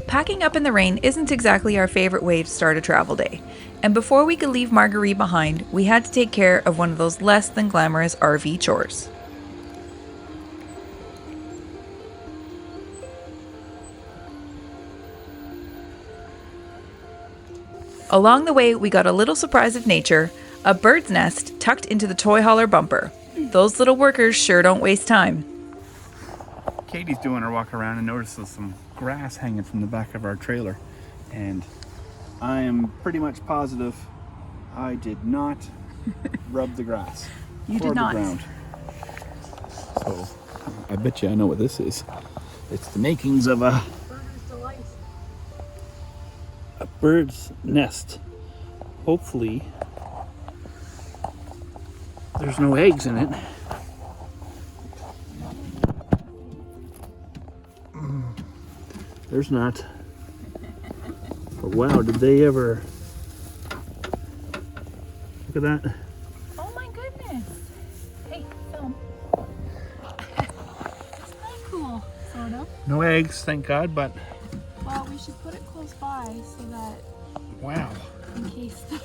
Packing up in the rain isn't exactly our favorite way to start a travel day, and before we could leave Margaree behind, we had to take care of one of those less than glamorous RV chores. Along the way, we got a little surprise of nature, a bird's nest tucked into the toy hauler bumper. Those little workers sure don't waste time. Katie's doing her walk around and notices some grass hanging from the back of our trailer. And I am pretty much positive I did not rub the grass. You did not. The ground. So I bet you I know what this is. It's the makings of a bird's nest. Hopefully there's no eggs in it. There's not. But wow, did they ever... Look at that. Oh my goodness. Hey, film. Isn't that cool? Sort of. No eggs, thank God, but... Well, we should put it close by so that... Wow. In case... Is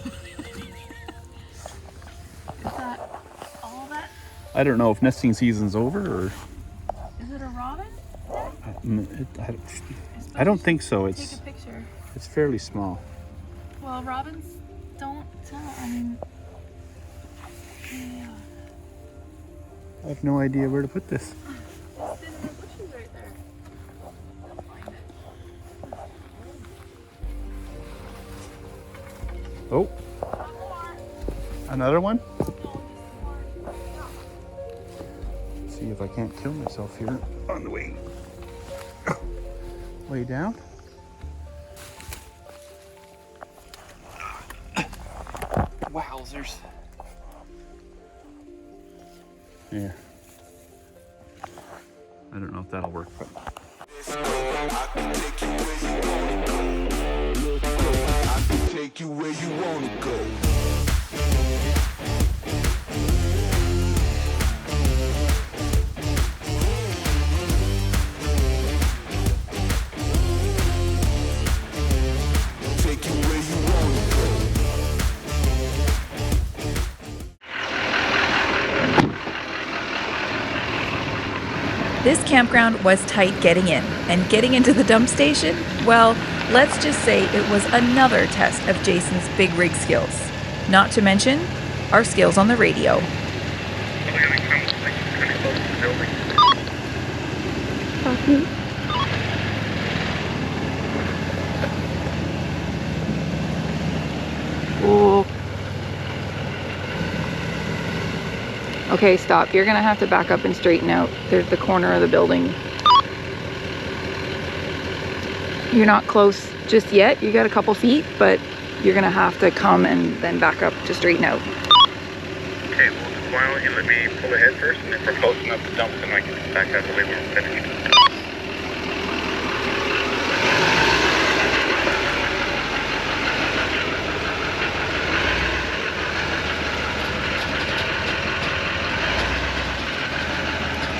that all that? I don't know if nesting season's over or... Is it a robin? I don't think so. Take a picture. It's fairly small. Well, robins don't tell. I mean, yeah. I have no idea where to put this. It's in the bushes right there. I'll find it. Oh. Another one? See if I can't kill myself here on the way. Way down. Wowzers. Yeah. I don't know if that'll work, but. I can take you where you want to go. This campground was tight getting in, and getting into the dump station, well, let's just say it was another test of Jason's big rig skills. Not to mention, our skills on the radio. Oh. Okay, stop. You're gonna have to back up and straighten out. There's the corner of the building. You're not close just yet. You got a couple feet, but you're gonna have to come and then back up to straighten out. Okay, well, why don't you let me pull ahead first, and if we're close enough to dump, then I can back out the way we're finished.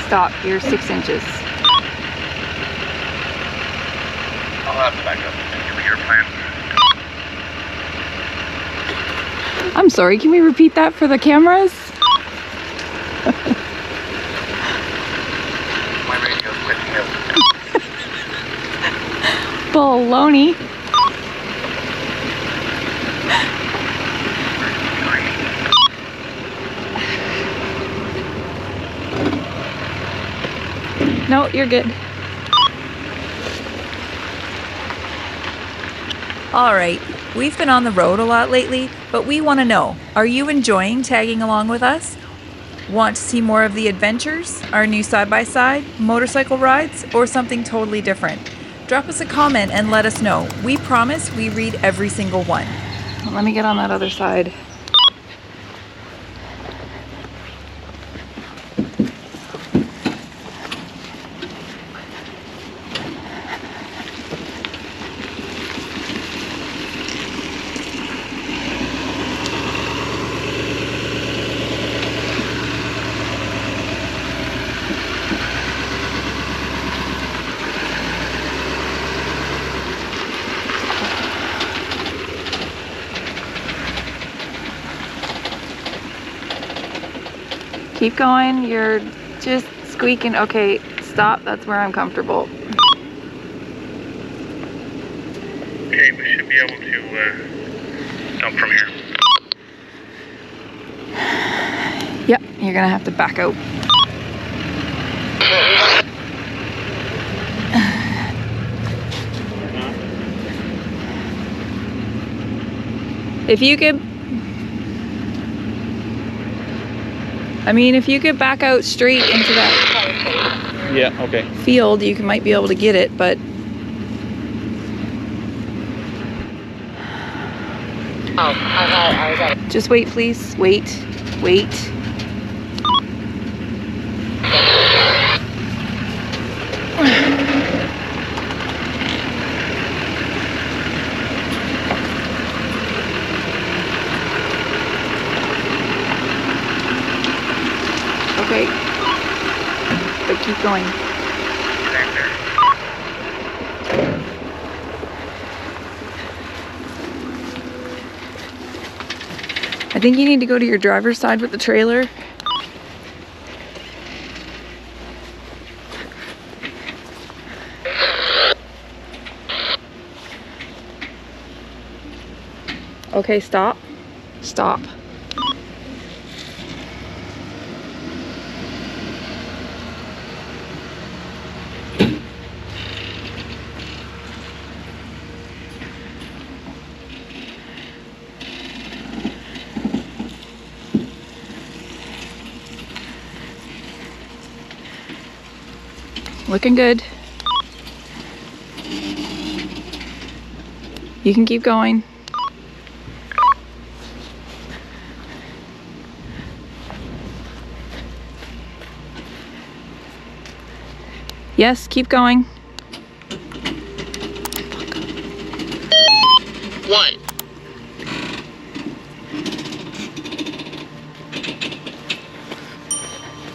Stop. You're 6 inches. I'll have to back up. Give me your plan. I'm sorry, can we repeat that for the cameras? My radio's picking up. Baloney. No, you're good. All right, we've been on the road a lot lately, but we want to know, are you enjoying tagging along with us? Want to see more of the adventures, our new side-by-side, motorcycle rides, or something totally different? Drop us a comment and let us know. We promise we read every single one. Let me get on that other side. Keep going. You're just squeaking. Okay, stop. That's where I'm comfortable. Okay, we should be able to dump from here. Yep, you're gonna have to back out. If you could, if you could back out straight into that Yeah, okay. field, you might be able to get it, but just wait, please. Wait. Okay, but keep going. I think you need to go to your driver's side with the trailer. Okay, stop. Stop. Looking good. You can keep going. Yes, keep going. 1.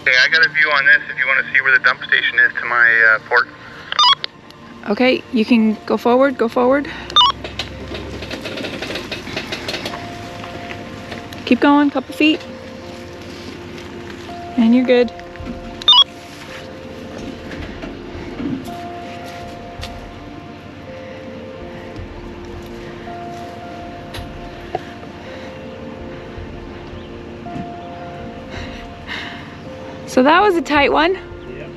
Okay, I got a view on this if you want to see where the dump station is to my port. Okay, you can go forward, go forward. Keep going, couple feet. And you're good. So that was a tight one. Yeah.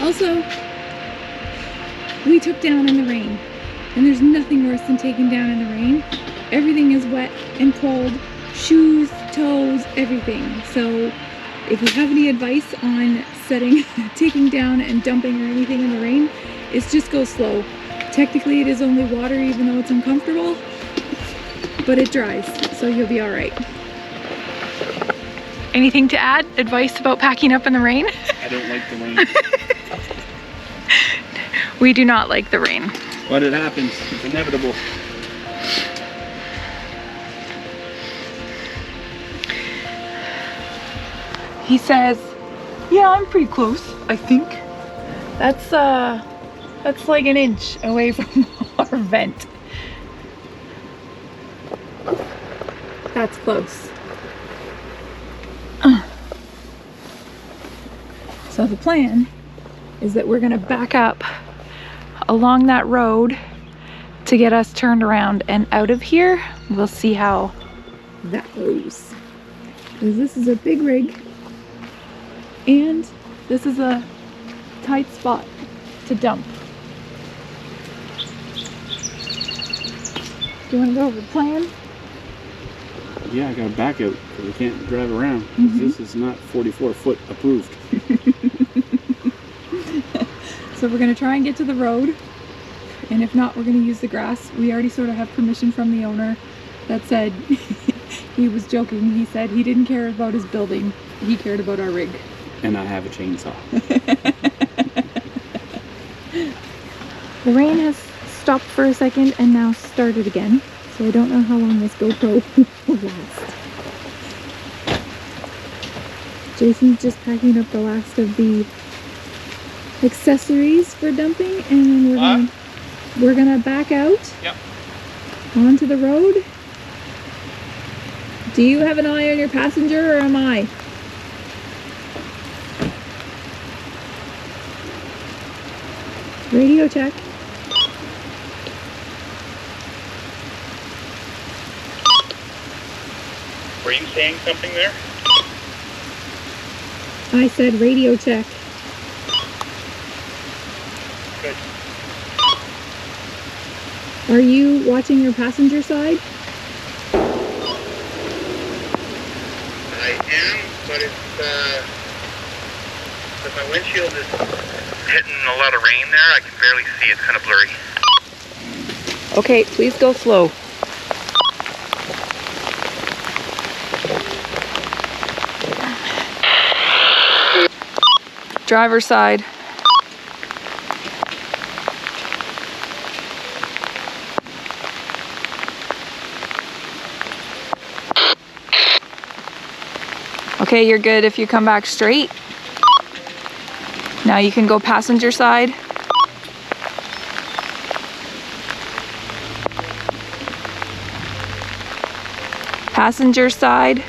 Also, we took down in the rain, and there's nothing worse than taking down in the rain. Everything is wet and cold, shoes, toes, everything. So if you have any advice on taking down and dumping or anything in the rain, it's just go slow. Technically it is only water even though it's uncomfortable, but it dries, so you'll be all right. Anything to add? Advice about packing up in the rain? I don't like the rain. We do not like the rain. But it happens. It's inevitable. He says, yeah, I'm pretty close, I think. That's like an inch away from our vent. That's close. So the plan is that we're gonna back up along that road to get us turned around and out of here. We'll see how That goes. Because this is a big rig, and this is a tight spot to dump. Do you want to go over the plan? Yeah, I got to back out because we can't drive around. This is not 44 foot approved. So we're going to try and get to the road, and if not, we're going to use the grass. We already sort of have permission from the owner that said, he was joking, he said he didn't care about his building, he cared about our rig. And I have a chainsaw. The rain has stopped for a second and now started again, so I don't know how long this GoPro will last. Jason's just packing up the last of the accessories for dumping, and then we're gonna back out onto the road Do you have an eye on your passenger or am I? Radio check. Were you saying something there? I said radio check. Good. Are you watching your passenger side? I am, but it's but my windshield is hitting a lot of rain there. I can barely see. It's kind of blurry. Okay, please go slow. Driver's side. Okay, you're good if you come back straight. Now you can go passenger side. Passenger side.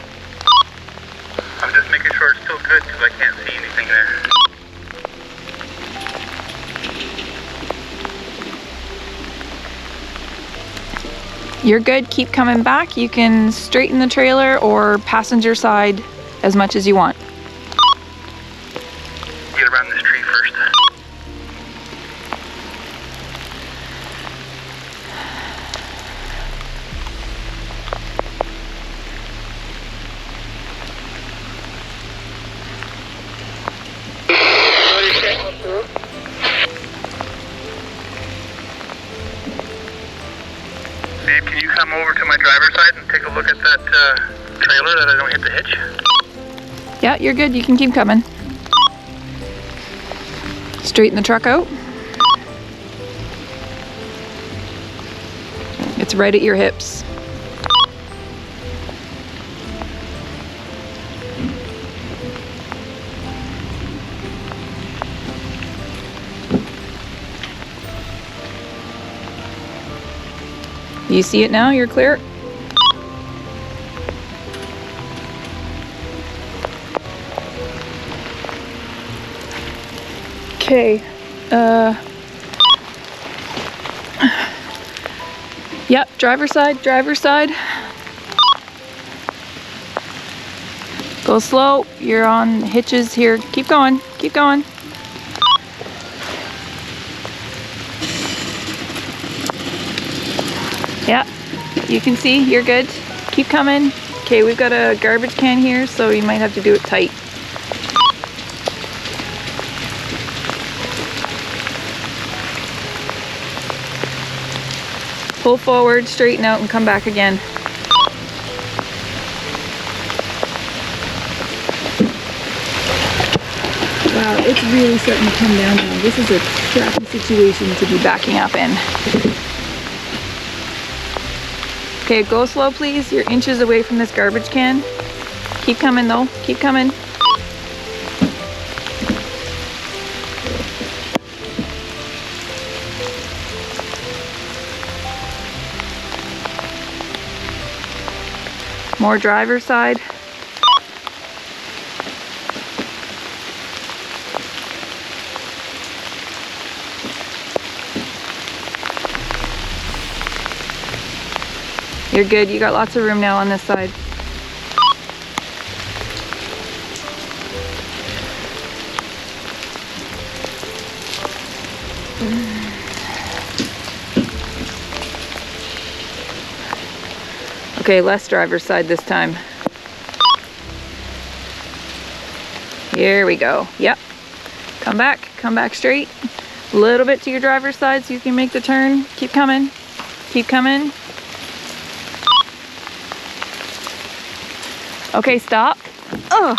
I'm just making sure it's still good because I can't see anything there. You're good, keep coming back. You can straighten the trailer or passenger side as much as you want. Get around this tree first. Babe, can you come over to my driver's side and take a look at that trailer that I don't hit the hitch? Yeah, you're good, you can keep coming. Straighten the truck out. It's right at your hips. You see it now? You're clear? Okay. Yep, driver's side, driver's side. Go slow. You're on hitches here. Keep going, keep going. Yeah, you can see, you're good. Keep coming. Okay, we've got a garbage can here, so you might have to do it tight. Pull forward, straighten out, and come back again. Wow, it's really starting to come down now. This is a crappy situation to be Backing up in. Okay, go slow please. You're inches away from this garbage can. Keep coming though, keep coming. More driver's side. You're good, you got lots of room now on this side. Okay, less driver's side this time. Here we go. Yep. Come back straight. A little bit to your driver's side so you can make the turn. Keep coming. Keep coming. Okay, stop. Oh.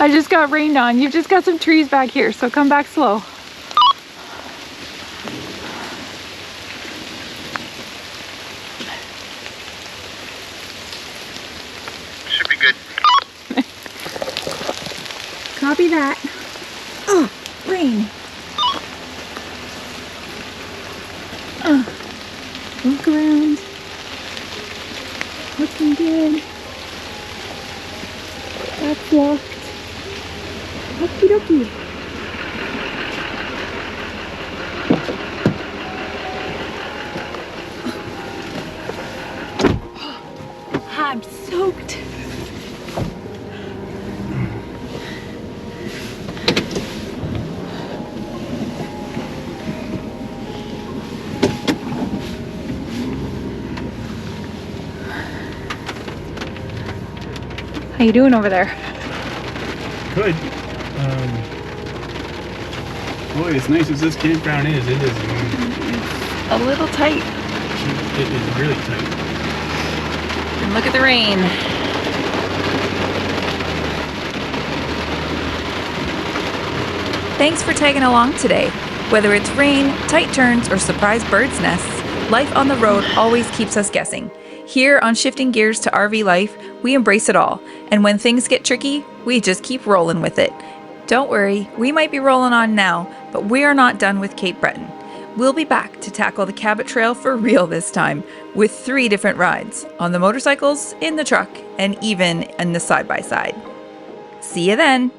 I just got rained on. You've just got some trees back here, so come back slow. Should be good. Copy that. Oh, rain. Walk around. it's locked. Okie dokie. I'm soaked. How you doing over there? Good. Boy, as nice as this campground is, it is A little tight. it is really tight. And look at the rain. Thanks for tagging along today. Whether it's rain, tight turns, or surprise birds' nests, life on the road always keeps us guessing. Here on Shifting Gears to RV Life, we embrace it all. And when things get tricky, we just keep rolling with it. Don't worry, we might be rolling on now, but we are not done with Cape Breton. We'll be back to tackle the Cabot Trail for real this time, with 3 different rides, on the motorcycles, in the truck, and even in the side-by-side. See you then!